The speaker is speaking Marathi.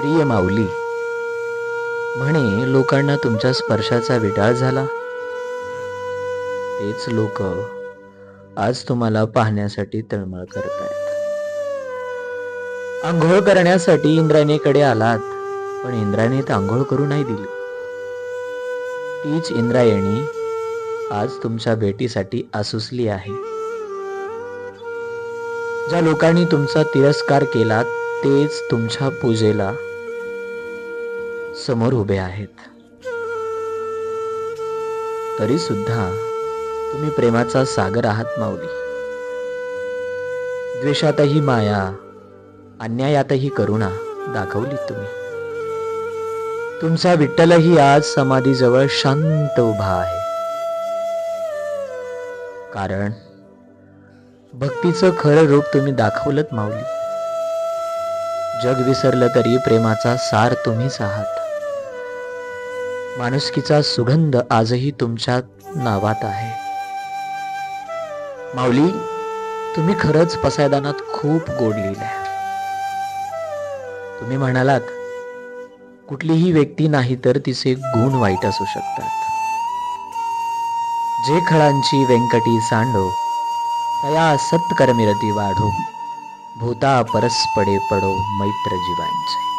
प्रिय माऊली, म्हणे लोकांना तुमच्या स्पर्शाचा विडाळ झाला. तेच लोक आज तुम्हाला पाहण्यासाठी तळमळ करतायत. आंघोळ करण्यासाठी इंद्रायणीकडे आलात, पण इंद्रायणीत आंघोळ करू नाही दिली. तीच इंद्रायणी आज तुमच्या भेटीसाठी आसुसली आहे. ज्या लोकांनी तुमचा तिरस्कार केला तेच तुमच्या पूजेला समोर उभे आहेत. तरी सुद्धा तुम्ही प्रेमाचा सागर आहात माऊली. द्वेषातही माया, अन्यायातही करुणा दाखवली तुम्ही. तुमचा विठ्ठलही आज समाधीजवळ शांत उभा आहे. कारण भक्तीचं खरं रूप तुम्ही दाखवलंत माऊली. जग विसरलं तरी प्रेमाचा सार तुम्हीच आहात. माणुसकीचा सुगंध आजही तुमच्या नावात आहे. माऊली, तुम्ही खरंच पसायदानात खूप गोड लिहिलंय. तुम्ही म्हणालात, कुठलीही व्यक्ती नाही तर तिचे गुण वाईट असू शकतात. जे खळांची व्यंकटी सांडो, तया सत्कर्मिरती वाढो, भूता परस्पडे पडो मैत्र जीवांचे.